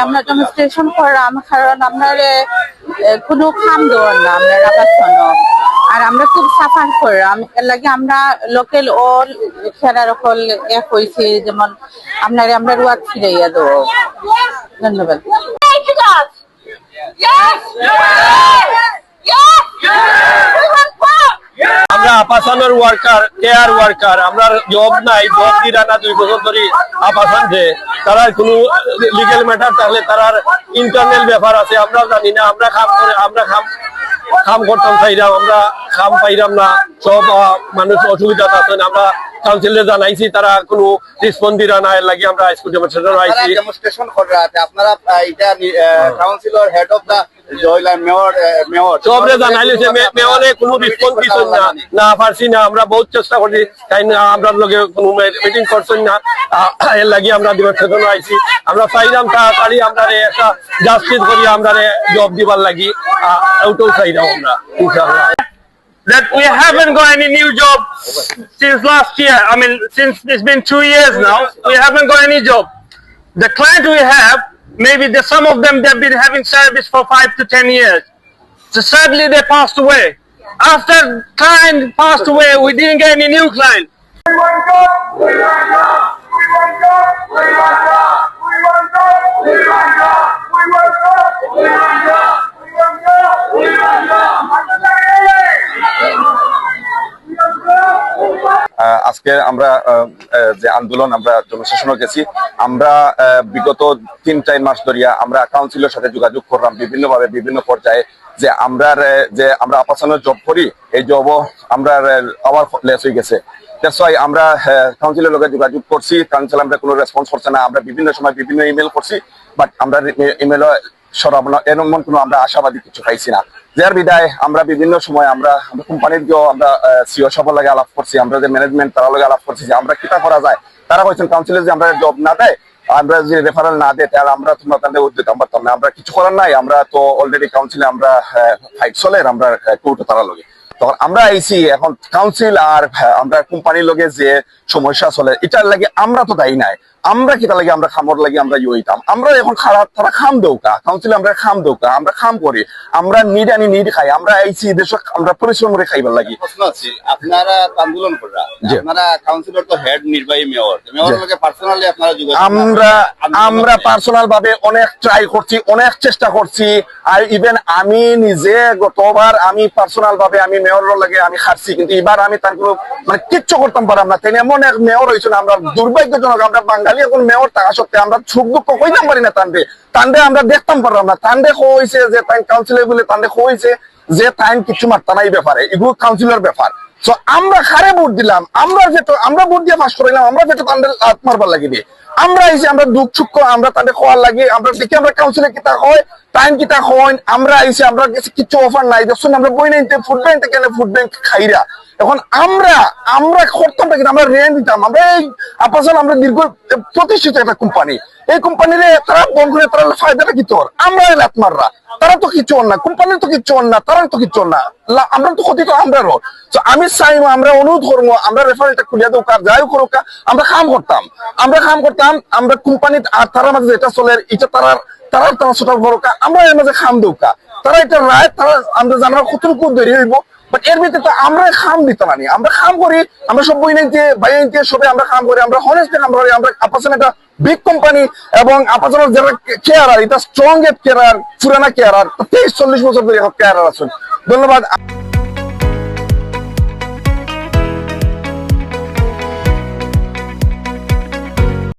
আমরা ডেমনস্ট্রেশন করলাম কারণ আপনার কোনো খাম দেওয়ার না আমরা রাখাচ্ছন্ন আর আমরা খুব সাফার করলাম এর লাগে আমরা লোকাল অল খেলার সকল এক হয়েছে যেমন আপনার আমরা রুয়াদ ফিরাইয়া দেবো ধন্যবাদ আমরা আপাসানোর ওয়ার্কার কেয়ার ওয়ার্কার আমরা জব নাই জব দিরা না 2 বছর ধরে আপাসান যে তারা কোনো লিগ্যাল ম্যাটার থাকলে তার ইন্টারনাল ব্যাপার আছে আমরা জানি না আমরা কাম করে আমরা কাম করতাম চাইরাম আমরা কাম পাইরাম না সব মানুষ অসুবিধা আছেন আমরা কাউন্সিলে জানাইছি তারা কোনো রেসপন্স দিরা না এর লাগি আমরা স্কুল ডেমনস্ট্রেশন করে রাতে আপনারা এটা কাউন্সিলর হেড অফ দা জয়লা মেয়র সবরে জানাইলে যে মেয়রে কোনো রেসপন্স দিছেন না পারছি না আমরা বহুত চেষ্টা করছি তাই না আমরা লগে কোনো মিটিং করছেন না এর লাগি আমরা ডেমনস্ট্রেশন আইছি আমরা চাইরাম তাড়াতাড়ি আমরা একটা জাস্টিস করি আমরা জব দিবার লাগি ওটাও চাইরাম আমরা ইনশাআল্লাহ that we haven't got any new job since last year. I mean, since it's been 2 years now, we haven't got any job. The client we have, maybe some of them, they've been having service for 5 to 10 years. So sadly, they passed away. After client passed away, we didn't get any new client. আজকে আমরা যে আন্দোলন আমরা জনশাসনে গেছি আমরা বিগত 3-4 মাস ধরিয়া আমরা কাউন্সিলের সাথে যোগাযোগ করলাম বিভিন্ন ভাবে বিভিন্ন পর্যায়ে যে আমরা আপাসানোর জব করি এই জব আমরা আবার লেস হয়ে গেছে আমরা কাউন্সিলের লগে যোগাযোগ করছি কাউন্সিল আমরা কোনো রেসপন্স করছে না আমরা বিভিন্ন সময় বিভিন্ন ইমেল করছি বাট আমরা ইমেল সরাবনা এমন কোনো আমরা আশাবাদী কিছু পাইছি না যার বিদায় আমরা বিভিন্ন সময় আমরা কোম্পানির গিয়েও আমরা সিও সবার লাগে আলাপ করছি আমরা যে ম্যানেজমেন্ট তারা লগে আলাপ করছি যে আমরা কিটা করা যায় তারা বলছেন কাউন্সিলে যে আমরা জব না দেয় আমরা যে রেফারেল না দেয় তাহলে আমরা তোমরা তাদের উদ্যোগ পারতাম না আমরা কিছু করার নাই আমরা তো অলরেডি কাউন্সিলে আমরা ফাইট চলের আমরা কোর্টে তারা লগে তখন আমরা আইসি এখন কাউন্সিল আর আমরা কোম্পানির লগে যে সমস্যা চলে এটার লাগে আমরা তো দায়ী নাই আমরা কিটা লাগে আমরা খামর লাগে আমরা ইইতাম আমরা এখন খারাপ তারা খাম দৌকা কাউন্সিলে আমরা খাম দৌকা আমরা খাম করি আমরা নিড খাই আমরা আইসি দেশ আমরা পরিশ্রম করে খাইবার লাগি প্রশ্ন আছে আপনারা আন্দোলন করা আপনারা কাউন্সিলর তো হেড নির্বাহী মেয়র লগে পার্সোনালি আপনারা যোগাযোগ আমরা পার্সোনাল ভাবে অনেক ট্রাই করছি অনেক চেষ্টা করছি আর ইভেন আমি নিজে গতবার আমি পার্সোনাল ভাবে আমি মেয়রের লাগে আমি হারছি কিন্তু এবার আমি তার কোনো মানে কিচ্ছু করতাম পারলাম না তাই এমন এক মেয়র হয়েছিল আমরা দুর্ভাগ্যজনক আমরা বাঙালি এখন মেয়র থাকা সত্ত্বে আমরা সুখ দুঃখ কইতাম পারি না তান্ডে আমরা দেখতাম পারলাম না তান্ডে হয়েছে যে তাই কাউন্সিলর বলে তান্ডে হয়েছে যে তাই কিছু মারতা না এই ব্যাপারে এগুলো কাউন্সিলর ব্যাপার তো আমরা খারে ভোট দিলাম আমরা ভোট দিয়ে পাস করাইলাম আমরা যেটা তান্ডে হাত মারবার লাগি দিয়ে আমরা এসে আমরা দুঃখ সুখ আমরা তাদের খাওয়ার লাগে আমরা দেখি আমরা কাউন্সিলে কিতা হয় টাইম কিতা হয় আমরা এসে আমরা কিছু অফার নাই দেখুন আমরা বই নিতে ফুড ব্যাংক থেকে ফুড ব্যাংক খাইরা এখন আমরা করতাম কিন্তু আমরা রেন দিতাম আমরা এই আপাতত আমরা দীর্ঘ প্রতিষ্ঠিত একটা কোম্পানি এই কোম্পানিরে তারা বন্ধ করে তারা ফায়দাটা কি তোর আমরা লাতমাররা তারা তো কিছু না কোম্পানির তো কিছু না তারা তো কিছু না আমরা তো ক্ষতি তো আমরাও তো আমি চাই আমরা অনুরোধ করবো আমরা রেফারেলটা খুলিয়া দেবো কার যাই করুক আমরা কাম করতাম আমরা কোম্পানি আর তারা মাঝে যেটা চলে এটা তারা ছোটার বড় আমরা এর মাঝে খাম দৌকা তারা এটা রায় তারা আমরা জানা কতটুকু দেরি হইব বাট এর ভিতরে আমরা খাম দিতে পারি আমরা খাম করি আমরা সব বই নিতে ভাই নিতে সবে আমরা খাম করি আমরা হনেস্টলি কাম করি আমরা আপাতত একটা বিগ কোম্পানি এবং আপাতত যারা কেয়ারার এটা স্ট্রং কেয়ারার পুরানা কেয়ারার 30-40 বছর ধরে কেয়ারার আছেন ধন্যবাদ।